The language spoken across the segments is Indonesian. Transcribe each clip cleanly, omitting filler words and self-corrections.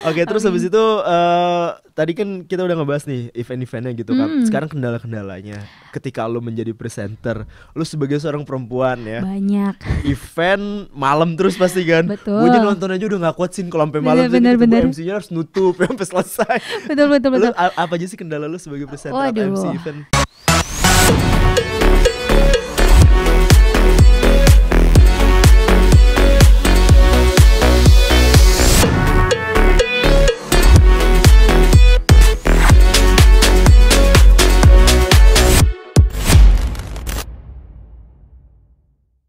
Oke, terus habis itu tadi kan kita udah ngebahas nih event-eventnya gitu kan. Sekarang kendala-kendalanya ketika lo menjadi presenter, lo sebagai seorang perempuan ya. Banyak. Event malam terus pasti kan. Betul. Gue aja nonton aja udah gak kuat sih kalau sampai malam. Bener. MC-nya harus nutup sampai selesai. Betul. Lo apa aja sih kendala lo sebagai presenter atau MC event?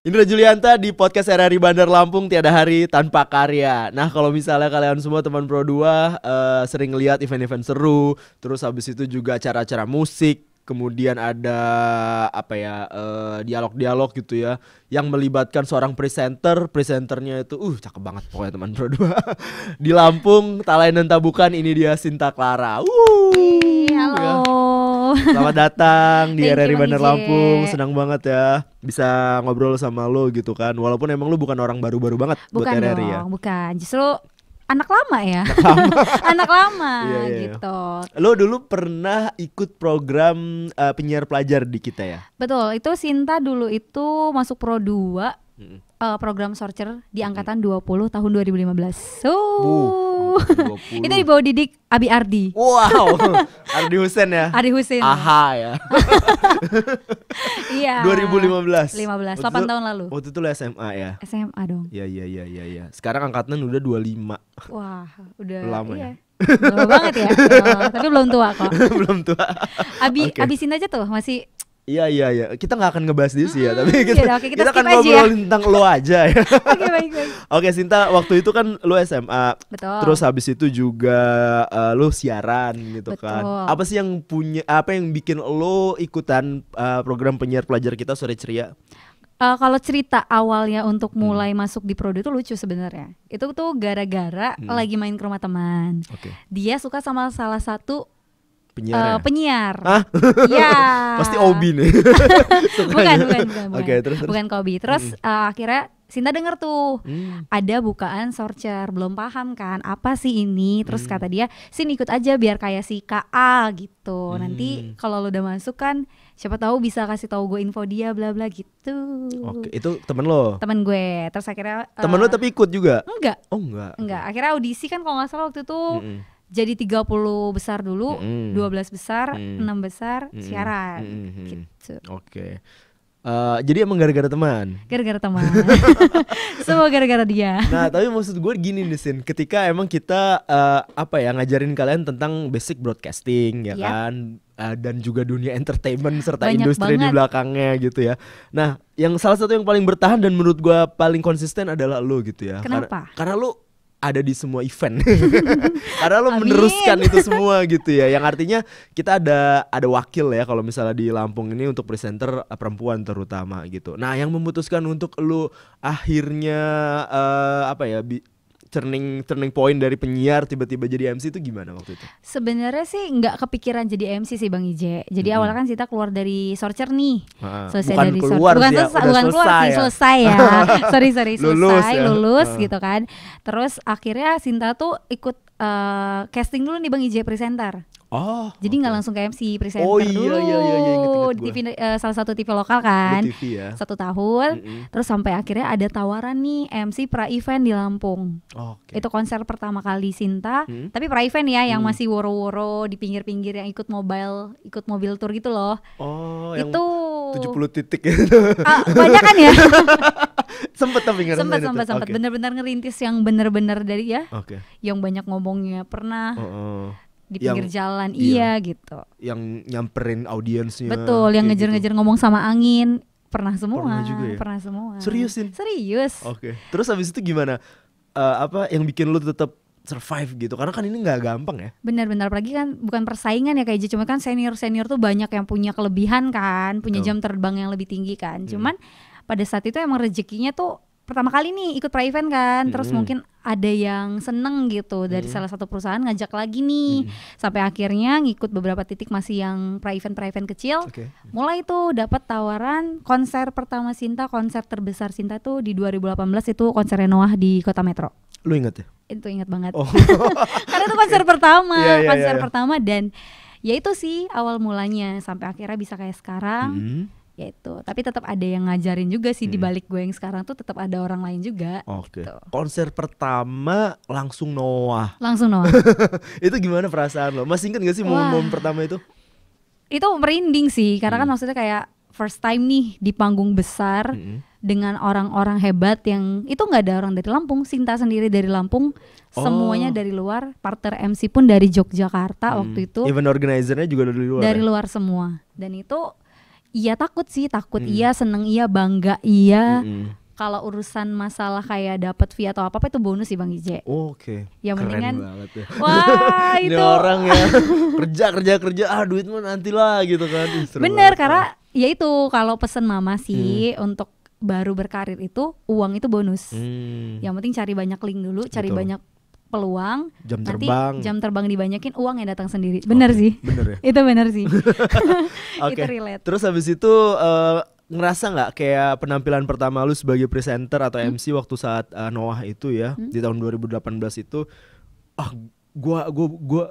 Indra Julianta di podcast RRI Bandar Lampung, tiada hari tanpa karya. Nah, kalau misalnya kalian semua teman Pro 2 sering lihat event-event seru, terus habis itu juga acara-acara musik, kemudian ada dialog-dialog gitu ya yang melibatkan seorang presenternya itu cakep banget pokoknya teman Pro 2. Di Lampung, tak lain dan tak bukan, ini dia Sinta Clara. Halo. Ya. Selamat datang di RRI Bandar Bang Lampung. Senang banget ya bisa ngobrol sama lo gitu kan. Walaupun emang lo bukan orang baru-baru banget buat RRI ya. Bukan, justru anak lama ya. Anak lama gitu. Lo dulu pernah ikut program penyiar pelajar di kita ya? Betul, itu Sinta dulu itu masuk Pro 2 program Sorcer di angkatan 20 tahun 2015. 20. Itu di bawah didik Abi Ardi. Wow. Ardi Husen ya. Ardi Husen. Aha ya. Iya. 2015. 8 tahun lalu. Waktu itu lo SMA ya. SMA dong. Iya. Sekarang angkatan udah 25. Wah, udah lama iya. ya. Lama banget ya. Tapi belum tua kok. Belum tua. Abi Sinta aja tuh masih. Iya. Kita gak akan ngebahas dia sih ya, tapi kita akan ngobrolin tentang lo aja ya. Oke, baik. Oke, Sinta, waktu itu kan lo SMA. Betul. Terus habis itu juga lo siaran gitu. Betul. Kan. Apa sih yang bikin lo ikutan program penyiar pelajar kita Sore Ceria? Kalau cerita awalnya untuk mulai masuk di Pro 2 itu lucu sebenarnya. Itu tuh gara-gara lagi main ke rumah teman. Okay. Dia suka sama salah satu penyiar. Hah? Iya. Pasti Obi nih. bukan. Okay, terus. Bukan Kobi. Terus akhirnya Sinta denger tuh ada bukaan Sorcer, belum paham kan apa sih ini. Terus kata dia, Sin ikut aja biar kayak si KA gitu. Nanti kalau lo udah masuk kan siapa tahu bisa kasih tahu gue info dia bla bla gitu. Oke, itu temen lo? Temen gue. Terus akhirnya temen lo tapi ikut juga? Enggak. Oh enggak. Akhirnya audisi kan kalau nggak salah waktu itu jadi 30 besar dulu, 12 besar, 6 besar siaran gitu. Oke. Jadi emang gara-gara teman? Gara-gara teman. Semua gara-gara dia. Nah, tapi maksud gue gini nih Sin, ketika emang kita ngajarin kalian tentang basic broadcasting ya kan, dan juga dunia entertainment serta banyak industri banget di belakangnya gitu ya. Nah, yang salah satu yang paling bertahan dan menurut gue paling konsisten adalah lo gitu ya. Kenapa? Karena lo ada di semua event. Karena lo meneruskan itu semua gitu ya. Yang artinya kita ada wakil ya kalau misalnya di Lampung ini untuk presenter perempuan terutama gitu. Nah, yang memutuskan untuk lo akhirnya turning point dari penyiar tiba-tiba jadi MC itu gimana waktu itu? Sebenarnya sih nggak kepikiran jadi MC sih Bang Ije. Jadi awalnya kan kita keluar dari Sorcer nih. Selesai dari keluar selesai ya. sorry lulus gitu kan. Terus akhirnya Sinta tuh ikut casting dulu nih Bang Ije presenter. Jadi nggak langsung ke MC presenter dulu. Inget di TV, salah satu TV lokal kan. TV ya. 1 tahun. Terus sampai akhirnya ada tawaran nih MC pra event di Lampung. Itu konser pertama kali Sinta. Tapi pra event ya, yang masih woro-woro di pinggir-pinggir yang ikut mobil tour gitu loh. Itu 70 titik gitu. Banyak kan ya. Sempet bener-bener ngerintis yang bener-bener dari ya. Yang banyak ngomongnya pernah. Di pinggir jalan gitu. Yang nyamperin audiensnya. Betul, yang ngejar-ngejar ngomong sama angin. Pernah semua. Pernah semua. Seriusin? Serius. Oke. Terus habis itu gimana? Yang bikin lu tetap survive gitu? Karena kan ini nggak gampang ya. Benar-benar, apalagi kan bukan persaingan ya kayak cuma kan senior tuh banyak yang punya kelebihan kan, punya jam terbang yang lebih tinggi kan. Cuman pada saat itu emang rezekinya tuh pertama kali nih ikut pra event kan, terus mungkin ada yang seneng gitu dari salah satu perusahaan ngajak lagi nih, sampai akhirnya ngikut beberapa titik masih yang pra event kecil. Mulai tuh dapat tawaran konser pertama Sinta, konser terbesar Sinta tuh di 2018 itu konser Noah di Kota Metro. Lu inget ya? Itu ingat banget. Oh. Karena itu konser pertama, Iya, konser iya. pertama, dan ya itu sih awal mulanya sampai akhirnya bisa kayak sekarang. Ya itu, tapi tetap ada yang ngajarin juga sih di balik gue yang sekarang tuh tetap ada orang lain juga. Oke. Gitu. Konser pertama langsung Noah. Langsung Noah. Itu gimana perasaan lo? Masih inget gak sih momen pertama itu? Itu merinding sih, karena kan maksudnya kayak first time nih di panggung besar dengan orang-orang hebat yang itu nggak ada orang dari Lampung, Sinta sendiri dari Lampung, semuanya dari luar, partner MC pun dari Yogyakarta waktu itu. Event organizer-nya juga dari luar. Dari luar semua, dan itu iya takut sih, takut iya, seneng iya, bangga iya. Kalau urusan masalah kayak dapat fee atau apa itu bonus sih Bang Ije. Oke. Yang Keren mendingan banget ya. wah Ini itu orang ya kerja duit mah nanti lah gitu kan. bener, karena ya itu kalau pesen mama sih untuk baru berkarir itu uang itu bonus. Yang penting cari banyak link dulu, cari banyak peluang, jam nanti terbang. jam terbang dibanyakin, uang yang datang sendiri. Bener sih. Bener ya. Itu bener sih. Oke. Itu relate. Terus habis itu ngerasa nggak kayak penampilan pertama lu sebagai presenter atau MC waktu saat Noah itu ya di tahun 2018 itu, gua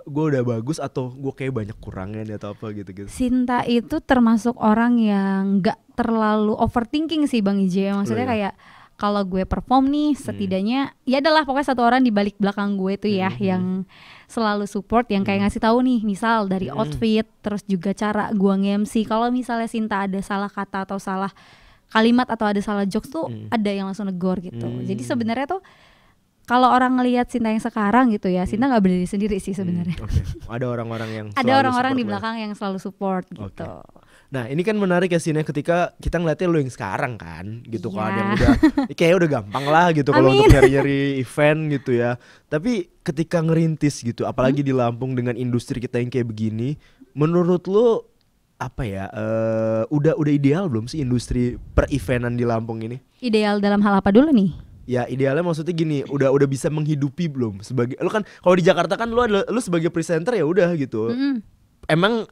udah bagus atau gua kayak banyak kurangnya nih atau apa gitu. Sinta itu termasuk orang yang nggak terlalu overthinking sih Bang Ije. Maksudnya kayak kalau gue perform nih setidaknya ya adalah pokoknya satu orang di balik belakang gue tuh ya yang selalu support, yang kayak ngasih tahu nih misal dari outfit, terus juga cara gue nge-MC. Kalau misalnya Sinta ada salah kata atau salah kalimat atau ada salah jokes tuh ada yang langsung negor gitu. Jadi sebenarnya tuh kalau orang ngelihat Sinta yang sekarang gitu ya, Sinta nggak berdiri sendiri sih sebenarnya. Ada orang-orang yang ada orang-orang di belakang yang selalu support gitu. Nah ini kan menarik ya Sina, ketika kita ngeliatnya lo yang sekarang kan gitu kan, yang udah kayak udah gampang lah gitu kalau untuk nyari-nyari event gitu ya. Tapi ketika ngerintis gitu, apalagi di Lampung dengan industri kita yang kayak begini, menurut lo apa ya, udah ideal belum sih industri per eventan di Lampung ini? Ideal dalam hal apa dulu nih? Ya idealnya maksudnya gini, udah bisa menghidupi belum? Sebagai lo kan kalau di Jakarta kan lo sebagai presenter ya udah gitu. Emang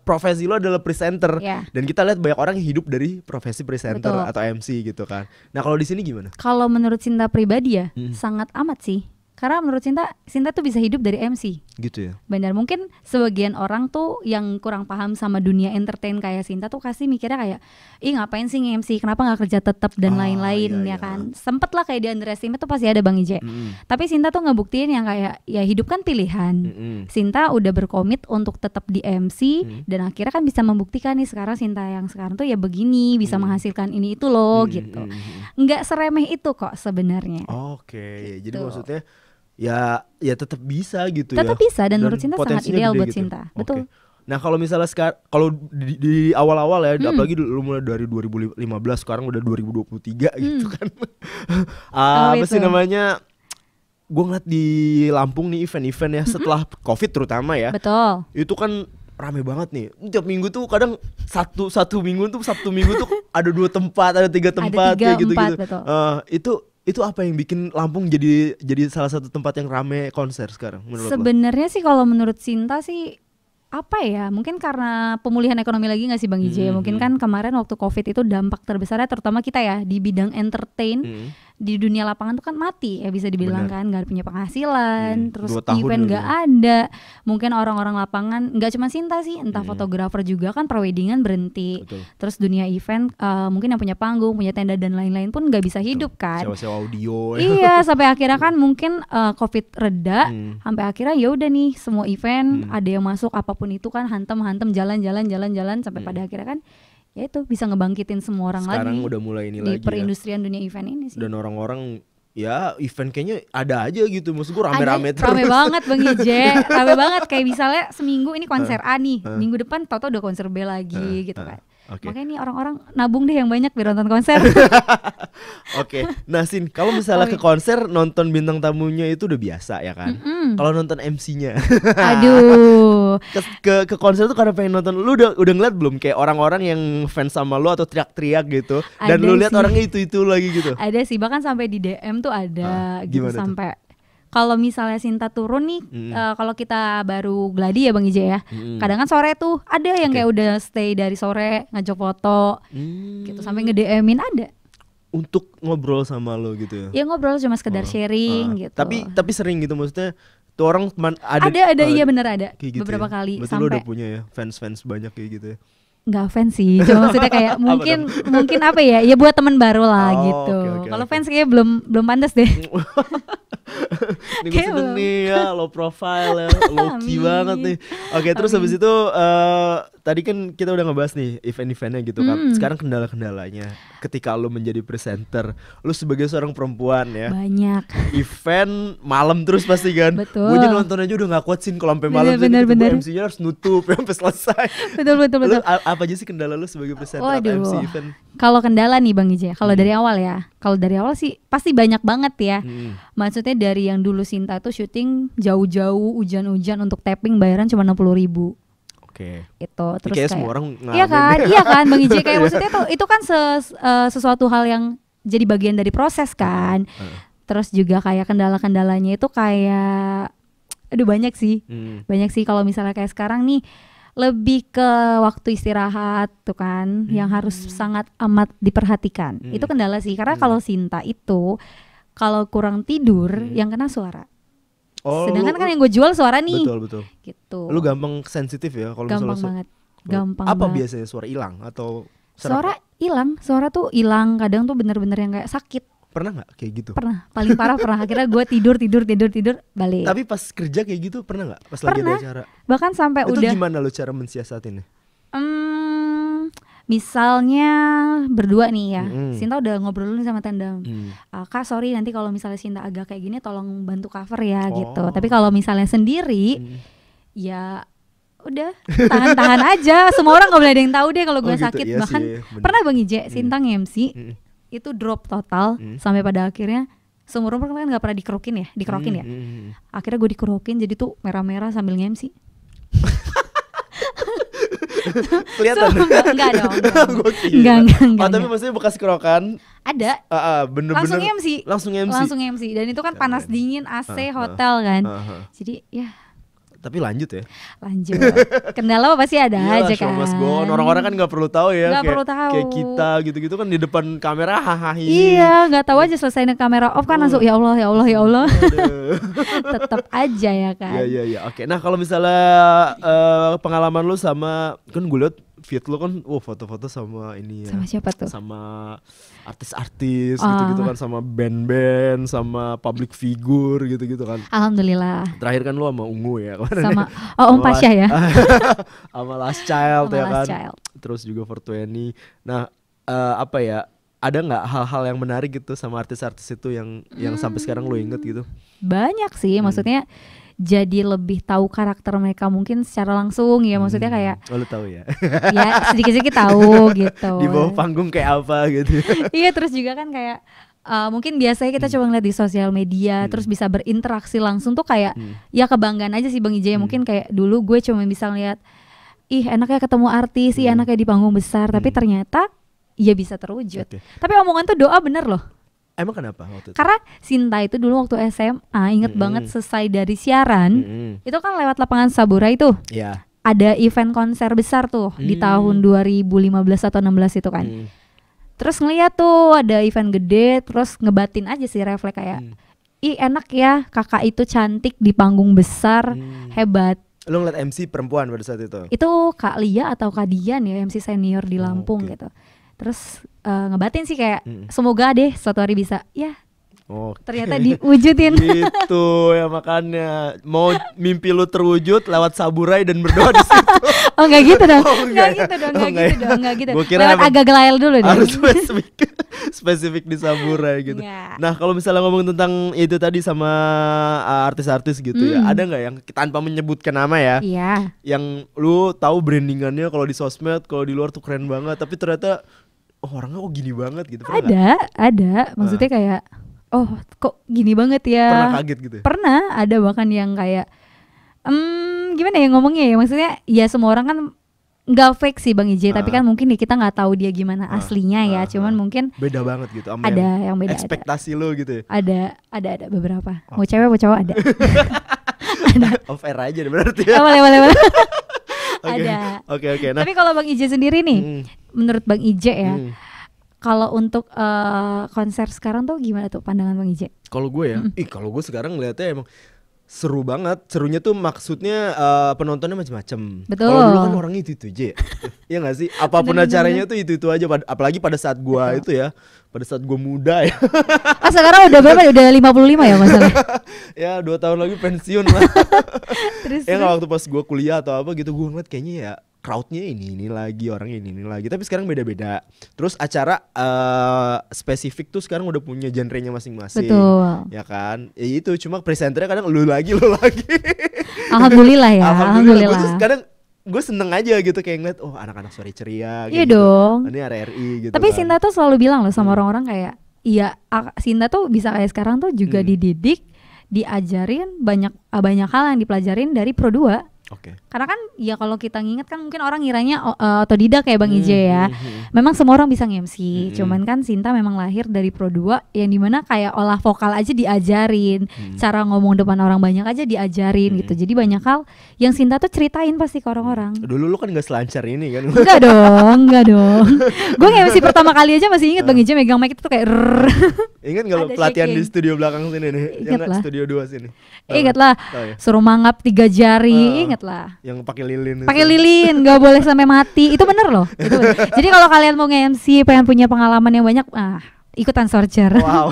profesi lo adalah presenter dan kita lihat banyak orang yang hidup dari profesi presenter atau MC gitu kan. Nah kalau di sini gimana? Kalau menurut Sinta pribadi ya sangat amat sih. Karena menurut Sinta tuh bisa hidup dari MC. Gitu ya. Benar, mungkin sebagian orang tuh yang kurang paham sama dunia entertain kayak Sinta tuh kasih mikirnya kayak, ih ngapain sih nge-MC, kenapa gak kerja tetap dan lain-lain ya kan. Sempet lah kayak di underestimate tuh pasti ada Bang Ije. Tapi Sinta tuh ngebuktiin yang kayak, ya hidup kan pilihan. Sinta udah berkomit untuk tetap di MC dan akhirnya kan bisa membuktikan nih sekarang Sinta yang sekarang tuh ya begini, bisa menghasilkan ini itu loh gitu. Nggak seremeh itu kok sebenarnya. Oke, jadi maksudnya ya tetap bisa gitu tetap ya. Bisa dan menurut Sinta sangat ideal buat gitu. Sinta. Betul. Nah kalau misalnya sekarang, kalau di awal-awal ya, apalagi lu mulai dari 2015 sekarang udah 2023 gitu kan. Apa sih namanya? Gue ngeliat di Lampung nih event-event ya setelah COVID terutama ya. Betul. Itu kan rame banget nih. Tiap minggu tuh kadang satu minggu tuh Sabtu Minggu tuh ada 2 tempat, ada 3 tempat kayak gitu-gitu. Itu apa yang bikin Lampung jadi salah satu tempat yang rame konser sekarang menurut lo? Sebenarnya sih kalau menurut Sinta sih apa ya, mungkin karena pemulihan ekonomi lagi gak sih Bang Ije. Mungkin kan kemarin waktu COVID itu dampak terbesarnya terutama kita ya di bidang entertain di dunia lapangan tuh kan mati ya bisa dibilang. Kan gak punya penghasilan, terus event gak ada. Mungkin orang-orang lapangan gak cuma Sinta sih, entah fotografer juga kan preweddingan berhenti. Terus dunia event mungkin yang punya panggung, punya tenda dan lain-lain pun gak bisa hidup kan. Sewa audio. Iya, sampai akhirnya kan mungkin COVID reda, sampai akhirnya ya udah nih semua event ada yang masuk apapun itu kan hantem jalan sampai pada akhirnya kan ya itu bisa ngebangkitin semua orang sekarang lagi. Udah mulai ini di lagi perindustrian dunia event ini sih. Dan orang-orang ya event kayaknya ada aja gitu, maksud gue rame-rame terus. Rame banget Bang Ije, rame banget kayak misalnya seminggu ini konser A nih, minggu depan tau-tau udah konser B lagi gitu kan. Makanya nih orang-orang nabung deh yang banyak biar nonton konser. Oke. Nah Sin, kalau misalnya ke konser nonton bintang tamunya itu udah biasa ya kan. Kalau nonton MC-nya, aduh, ke konser tuh karena pengen nonton. Lu udah ngeliat belum kayak orang-orang yang fans sama lu atau teriak-teriak gitu, dan ada lu lihat sih. orangnya itu lagi gitu? Ada sih, bahkan sampai di DM tuh ada gitu sampai. Kalau misalnya Sinta turun nih, kalau kita baru gladi ya Bang Ije ya, kadang kan sore tuh ada yang kayak udah stay dari sore ngajak foto, gitu sampai nge-DM-in ada. untuk ngobrol sama lo gitu ya? Ya ngobrol cuma sekedar sharing gitu. Tapi sering gitu maksudnya tuh orang ada iya bener ada gitu beberapa ya? kali Berarti sampai. lo udah punya ya fans banyak kayak gitu ya? Nggak fans sih, cuma maksudnya kayak mungkin apa ya buat teman baru lah gitu. Okay, Kalau fans kayak belum pantas deh. Ini gue seneng nih ya, low profile ya, low key banget nih. Oke, terus habis itu tadi kan kita udah ngebahas nih event-eventnya gitu kan. Sekarang kendala-kendalanya ketika lo menjadi presenter, lo sebagai seorang perempuan ya. Banyak. Event malam terus pasti kan. Betul. Gue jadi nonton aja udah gak kuat sih kalau sampai malam. Bener. MC-nya harus nutup sampai selesai. Betul. Lo, apa aja sih kendala lo sebagai presenter atau MC event? Kalau kendala nih Bang Ije, kalau dari awal ya. Kalau dari awal sih pasti banyak banget ya. Maksudnya dari yang dulu Sinta tuh syuting jauh-jauh hujan-hujan untuk tapping bayaran cuma 60.000. Oke. Itu terus kayak kayak semua orang iya kan Bang Ije kayak maksudnya tuh itu kan sesuatu hal yang jadi bagian dari proses kan. Terus juga kayak kendala-kendalanya itu kayak banyak sih. Banyak sih kalau misalnya kayak sekarang nih lebih ke waktu istirahat tuh kan yang harus sangat amat diperhatikan. Itu kendala sih karena kalau Sinta itu kalau kurang tidur yang kena suara. Sedangkan kan yang gue jual suara nih. Betul. Gitu. Lu gampang sensitif ya kalau misalnya gampang banget. Gampang apa banget. Biasanya suara hilang atau suara hilang? Suara tuh hilang, kadang tuh bener-bener yang kayak sakit. Pernah nggak kayak gitu? Pernah, paling parah pernah. Akhirnya gue tidur balik. Tapi pas kerja kayak gitu pernah nggak? Pas lagi ada acara? Bahkan sampai itu udah. Itu gimana lo cara mensiasatinnya? Misalnya berdua nih ya, Sinta udah ngobrol dulu sama Tandem. Kak sorry nanti kalau misalnya Sinta agak kayak gini tolong bantu cover ya gitu. Tapi kalau misalnya sendiri, ya udah tahan aja. Semua orang nggak boleh ada yang tahu deh kalau gue sakit. Iya bahkan sih, pernah Bang Ije, Sinta nge-MC itu drop total sampai pada akhirnya seumur umur kan nggak pernah dikerokin ya. Akhirnya gue dikerokin jadi tuh merah-merah sambil nge-MC. Kelihatan enggak dong. Enggak. Tapi maksudnya bekas kerokan ada. Bener-bener langsung MC. Dan itu kan panas dingin AC hotel kan. Jadi ya. Tapi lanjut ya. Kendala apa sih ada aja kan. Mas Gon. Orang-orang kan nggak perlu tahu ya. Nggak perlu tahu. Kayak kita gitu-gitu kan di depan kamera hahaha. Iya, nggak tahu aja selesai kamera off kan langsung ya Allah. Tetap aja ya kan. Iya. Oke. Nah kalau misalnya pengalaman lu sama kan gue liat feed lu kan, foto-foto sama ini ya. Sama siapa tuh? Sama artis-artis gitu-gitu kan, sama band-band, sama public figure gitu-gitu kan. Alhamdulillah. Terakhir kan lu sama Ungu ya. Sama Om Pasha ya. Sama Last Child ya kan. Child. Terus juga 420. Nah, apa ya? Ada nggak hal-hal yang menarik gitu sama artis-artis itu yang sampai sekarang lu inget gitu? Banyak sih, maksudnya jadi lebih tahu karakter mereka mungkin secara langsung ya, maksudnya kayak lu tahu ya? Ya sedikit-sedikit tahu gitu. Di bawah panggung kayak apa gitu. Iya, terus juga kan kayak mungkin biasanya kita coba ngeliat di sosial media terus bisa berinteraksi langsung tuh kayak ya kebanggaan aja sih Bang Ije. Mungkin kayak dulu gue cuma bisa ngeliat enaknya ketemu artis, enaknya di panggung besar, tapi ternyata ya bisa terwujud. Tapi omongan tuh doa bener loh. Emang kenapa waktu itu? Karena Sinta itu dulu waktu SMA inget banget selesai dari siaran itu kan lewat lapangan Saburai tuh. Iya. Ada event konser besar tuh di tahun 2015 atau 16 itu kan. Terus ngeliat tuh ada event gede, terus ngebatin aja sih refleks kayak enak ya kakak itu cantik di panggung besar, hebat. Lu ngeliat MC perempuan pada saat itu? Itu Kak Lia atau Kak Dian ya, MC senior di Lampung gitu. Terus ngebatin sih kayak semoga deh suatu hari bisa ya. Ternyata diwujudin. Gitu ya, makanya mau mimpi lu terwujud lewat Saburai dan berdoa di situ. Enggak gitu dong. Enggak gitu. Lewat agak gelail dulu deh. Harus spesifik di Saburai gitu. Nah, kalau misalnya ngomong tentang itu tadi sama artis-artis gitu ya, ada nggak yang tanpa menyebutkan nama ya? Iya. Yang lu tahu brandingannya kalau di sosmed, kalau di luar tuh keren banget, tapi ternyata orangnya kok gini banget gitu. Ada. Maksudnya kayak kok gini banget ya. Pernah kaget gitu ya? Pernah, ada bahkan yang kayak gimana ya ngomongnya ya, maksudnya ya semua orang kan nggak fake sih Bang Ije, tapi kan mungkin kita nggak tahu dia gimana aslinya ya, cuman mungkin beda banget gitu sama ada yang beda, ekspektasi lo gitu ya. Ada beberapa. Mau cewek mau cowok ada. Ada. Off air aja deh berarti ya. Boleh. Ada. Oke. Nah, tapi kalau Bang Ije sendiri nih, menurut Bang Ije ya, Kalau untuk konser sekarang tuh gimana tuh pandangan Bang Ije? Kalau gue ya, kalau gue sekarang ngeliatnya emang seru banget. Serunya tuh maksudnya penontonnya macam-macam. Betul. Kalau dulu kan orangnya itu aja ya. Iya gak sih? Apapun acaranya tuh itu aja. Apalagi pada saat gue itu ya, pada saat gue muda ya. Sekarang udah berapa? Udah 55 ya masalah. Ya 2 tahun lagi pensiun lah. Terus Waktu pas gue kuliah atau apa gitu, gue ngeliat kayaknya ya crowdnya ini lagi, orangnya ini lagi. Tapi sekarang beda-beda. Terus acara spesifik tuh sekarang udah punya genrenya masing-masing. Betul. Ya kan? Ya itu, cuma presenternya kadang lu lagi. Alhamdulillah ya. Alhamdulillah. Gue tuh kadang gue seneng aja gitu kayak ngeliat anak-anak sore ceria. Iya gitu. dong. Ini RRI gitu. Tapi kan. Sinta tuh selalu bilang loh sama orang-orang kayak, iya Sinta tuh bisa kayak sekarang tuh juga dididik, diajarin banyak hal yang dipelajarin dari Pro 2. Oke. Karena kan ya kalau kita nginget kan mungkin orang ngiranya otodidak kayak Bang Ije ya. Memang semua orang bisa nge-MC. Cuman kan Sinta memang lahir dari Pro 2 yang dimana kayak olah vokal aja diajarin, cara ngomong depan orang banyak aja diajarin gitu. Jadi banyak hal yang Sinta tuh ceritain pasti ke orang-orang. Dulu lu kan gak selancar ini kan. Enggak dong. Gue nge-MC pertama kali aja masih inget Bang Ije megang mic itu tuh kayak Ingat gak lo pelatihan di studio belakang sini nih? Ingat lah. Studio 2 sini. Ingat lah. Suruh mangap 3 jari, ingat lah. Yang pakai lilin. Pakai lilin, nggak boleh sampai mati. Itu bener loh. Itu bener. Jadi kalau kalian mau nge-MC, pengen punya pengalaman yang banyak, ikutan Sorcer. Wow.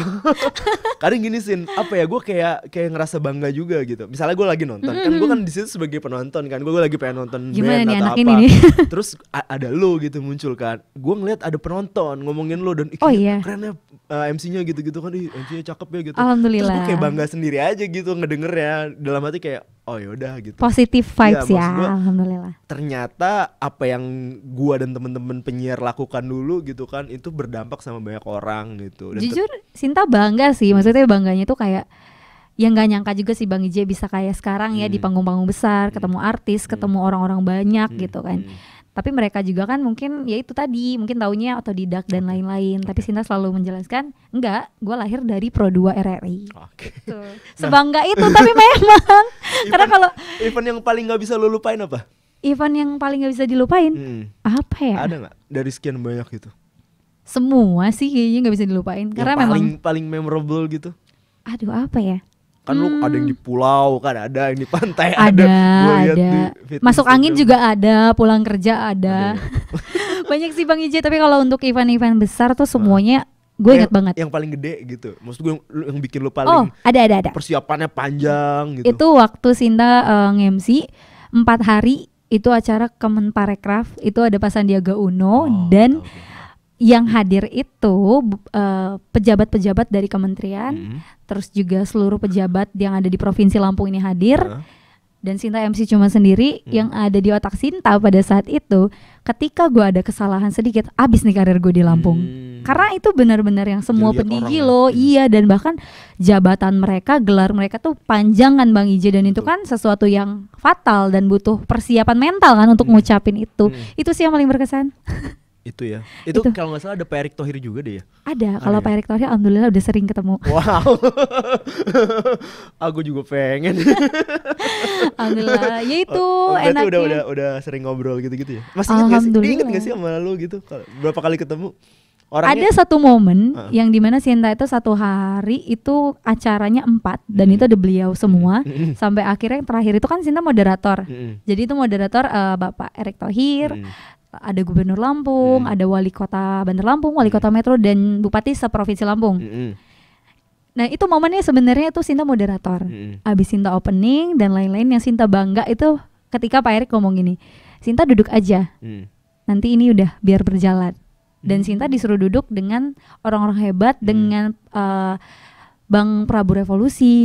Kadang gini Sin, apa ya, gue kayak ngerasa bangga juga gitu. Misalnya gue lagi nonton, kan gue kan di situ sebagai penonton kan, gue lagi pengen nonton gimana band nih atau anak apa. Ini nih? Terus ada lo gitu muncul kan. Gue ngeliat ada penonton ngomongin lo dan iya. kerennya MC-nya gitu-gitu kan, MC-nya cakep ya gitu. Alhamdulillah. Terus gue kayak bangga sendiri aja gitu ngedenger ya. Dalam hati kayak oh yaudah gitu. Positive vibes ya, gua, alhamdulillah. Ternyata apa yang gua dan temen-temen penyiar lakukan dulu gitu kan, itu berdampak sama banyak orang gitu. Dan jujur Sinta bangga sih, maksudnya bangganya tuh kayak yang gak nyangka juga sih Bang Ije bisa kayak sekarang ya di panggung-panggung besar, ketemu artis, ketemu orang-orang banyak gitu kan. Tapi mereka juga kan mungkin ya itu tadi, mungkin taunya otodidak dan lain-lain. Tapi Sinta selalu menjelaskan, enggak, gue lahir dari Pro 2 RRI. Gitu. Sebangga itu tapi memang. Karena kalau event yang paling gak bisa lu lupain apa? Event yang paling gak bisa dilupain? Apa ya? Ada gak? Dari sekian banyak gitu? Semua sih kayaknya gak bisa dilupain. Karena memang paling memorable gitu. Aduh apa ya? Kan lu ada yang di pulau, kan ada yang di pantai, ada. Di masuk angin juga ada, pulang kerja ada. Banyak sih Bang Ije, tapi kalau untuk event-event besar tuh semuanya gue ingat banget. Yang paling gede gitu. Maksud gue yang bikin lu paling ada. persiapannya panjang gitu. Itu waktu Sinta nge-MC 4 hari itu acara Kemenparekraf, itu ada Pak Sandiaga Uno dan yang hadir itu pejabat-pejabat dari kementerian, terus juga seluruh pejabat yang ada di Provinsi Lampung ini hadir. Dan Sinta MC cuma sendiri. Yang ada di otak Sinta pada saat itu, ketika gue ada kesalahan sedikit, abis nih karir gue di Lampung. Karena itu benar-benar yang semua peninggi loh. Iya, dan bahkan jabatan mereka, gelar mereka tuh panjang kan Bang Ije. Dan itu kan sesuatu yang fatal dan butuh persiapan mental kan untuk ngucapin itu. Itu sih yang paling berkesan. Itu ya. Itu kalau nggak salah ada Pak Erick Thohir juga deh ya. Ada. Kalau Pak Erick Thohir alhamdulillah udah sering ketemu. Wow. Aku juga pengen. Alhamdulillah. Ya itu enaknya. Udah sering ngobrol gitu-gitu ya. Masih inget gak sih sama lu gitu? Berapa kali ketemu? Orangnya... Ada satu momen yang dimana Sinta itu satu hari itu acaranya 4 dan itu ada beliau semua. Sampai akhirnya yang terakhir itu kan Sinta moderator. Jadi itu moderator Bapak Erick Thohir. Ada Gubernur Lampung, ada Wali Kota Bandar Lampung, Wali Kota Metro dan Bupati seprovinsi Lampung. Nah itu momennya sebenarnya itu Sinta moderator. Abis Sinta opening dan lain-lain, yang Sinta bangga itu ketika Pak Erick ngomong gini, Sinta duduk aja, nanti ini udah biar berjalan. Dan Sinta disuruh duduk dengan orang-orang hebat, dengan Bang Prabu Revolusi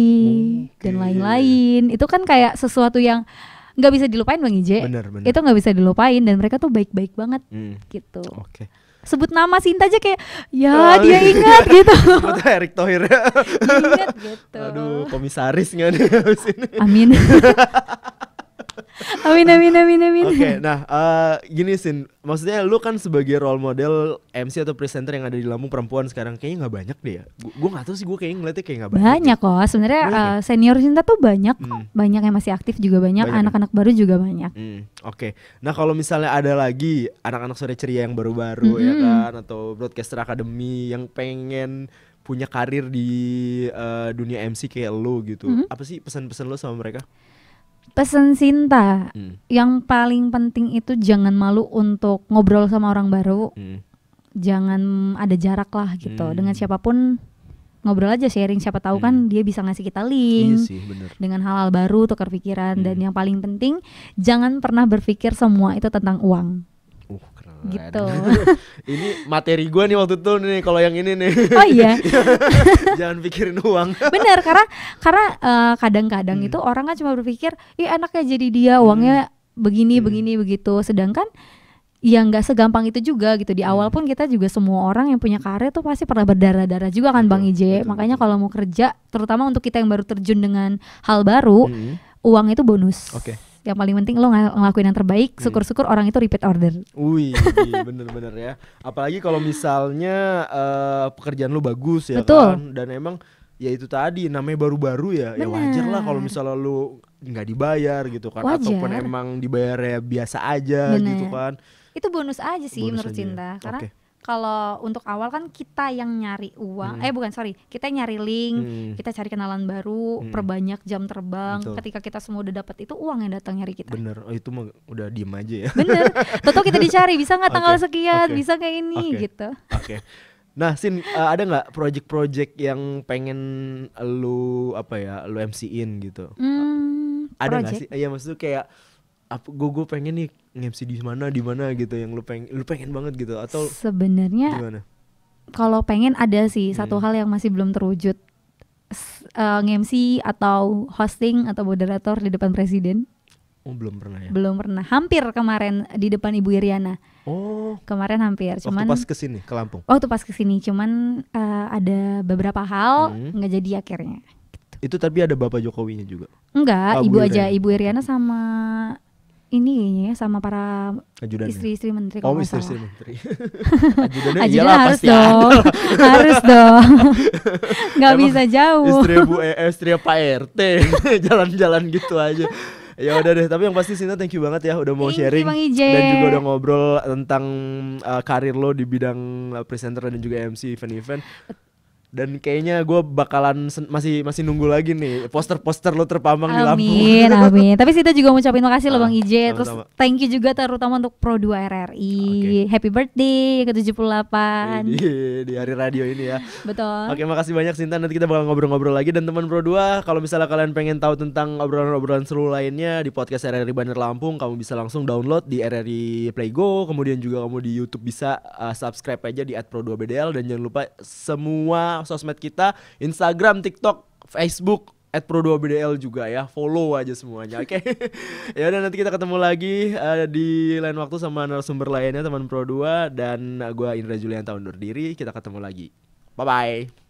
dan lain-lain. Itu kan kayak sesuatu yang nggak bisa dilupain Bang Ije. Bener. Itu nggak bisa dilupain dan mereka tuh baik-baik banget gitu. Sebut nama Sinta aja kayak ya dia ingat gitu. Sebut Erick Thohir. Ingat gitu. Aduh, komisaris nggak nih habis ini. Amin. amin. Oke, nah gini Sin, maksudnya lu kan sebagai role model MC atau presenter yang ada di Lampung perempuan sekarang kayaknya nggak banyak deh ya. Gue nggak tahu sih, gue kayaknya ngeliatnya kayak nggak banyak. Banyak kok sebenarnya senior Sinta tuh banyak kok. Banyak yang masih aktif juga banyak. Anak-anak baru juga banyak. Oke. Nah kalau misalnya ada lagi anak-anak sore ceria yang baru-baru ya kan, atau broadcaster academy yang pengen punya karir di dunia MC kayak lu gitu, apa sih pesan-pesan lu sama mereka? Pesan Sinta yang paling penting itu jangan malu untuk ngobrol sama orang baru. Jangan ada jarak lah gitu. Dengan siapapun ngobrol aja, sharing, siapa tahu kan dia bisa ngasih kita link. Iya sih, bener. Dengan hal-hal baru, tukar pikiran. Dan yang paling penting jangan pernah berpikir semua itu tentang uang. Keren. Gitu. Ini materi gue nih waktu itu nih, kalau yang ini nih. Oh iya. Jangan pikirin uang. Bener, karena kadang-kadang itu orang kan cuma berpikir, ih enaknya jadi dia, uangnya begini begitu. Sedangkan ya nggak segampang itu juga gitu. Di awal pun kita juga, semua orang yang punya karir tuh pasti pernah berdarah-darah juga kan, Bang IJ. Makanya kalau mau kerja, terutama untuk kita yang baru terjun dengan hal baru, uang itu bonus. Yang paling penting lo ngelakuin yang terbaik, syukur-syukur orang itu repeat order. Wih, bener-bener ya. Apalagi kalau misalnya pekerjaan lo bagus ya. Betul. Kan, dan emang ya itu tadi namanya baru-baru ya. Bener. Ya wajar lah kalau misalnya lo nggak dibayar gitu kan, wajar. ataupun emang dibayarnya biasa aja. Bener. Gitu kan. Itu bonus aja sih Bonus menurut aja. Cinta. Karena kalau untuk awal kan kita yang nyari uang, kita nyari link, kita cari kenalan baru, perbanyak jam terbang. Betul. Ketika kita semua udah dapat, itu uang yang datang nyari kita. Bener, itu mah udah diem aja ya. Bener, tentu kita dicari, bisa nggak tanggal sekian, bisa kayak ini gitu. Nah, Sin, ada nggak project-project yang pengen lu lu MC-in gitu? Ada nggak sih? Iya, maksudnya kayak gue pengen nih nge-MC di mana gitu yang lu pengen banget gitu, atau sebenarnya gimana? Kalau pengen ada sih satu hal yang masih belum terwujud, nge-MC atau hosting atau moderator di depan presiden. Belum pernah ya? Belum pernah. Hampir kemarin di depan Ibu Iriana. Kemarin hampir. Cuman waktu pas kesini ke Lampung. Waktu pas kesini, cuman ada beberapa hal nggak jadi akhirnya. Gitu. Itu tapi ada Bapak Jokowinya juga? Enggak, Ibu aja. Ibu Iriana sama ini kayaknya ya, sama para ajudannya. Istri-istri menteri kalau nggak salah. Istri menteri. Ajudannya Ajudan iyalah harus pasti dong. Harus dong. Nggak bisa jauh. Istri Pak RT jalan-jalan gitu aja. Ya udah deh, tapi yang pasti Sinta thank you banget ya udah mau sharing dan juga udah ngobrol tentang karir lo di bidang presenter dan juga MC event-event. Dan kayaknya gue bakalan masih nunggu lagi nih poster-poster lo terpampang di Lampung. Amin. Tapi Sinta juga mau ucapin makasih loh Bang IJ. Terus sama-sama. thank you juga terutama untuk Pro 2 RRI. Happy birthday ke-78 di hari radio ini ya. Betul. Oke, makasih banyak Sinta. Nanti kita bakal ngobrol-ngobrol lagi. Dan teman Pro 2, kalau misalnya kalian pengen tahu tentang obrolan-obrolan seru lainnya di podcast RRI Bandar Lampung, kamu bisa langsung download di RRI Play Go. Kemudian juga kamu di YouTube bisa subscribe aja di @pro2bdl. Dan jangan lupa semua sosmed kita, Instagram, TikTok, Facebook @pro2bdl juga ya, follow aja semuanya. Oke. Ya udah, nanti kita ketemu lagi di lain waktu sama narasumber lainnya teman Pro 2, dan gue Indra Julianta undur diri. Kita ketemu lagi. Bye bye.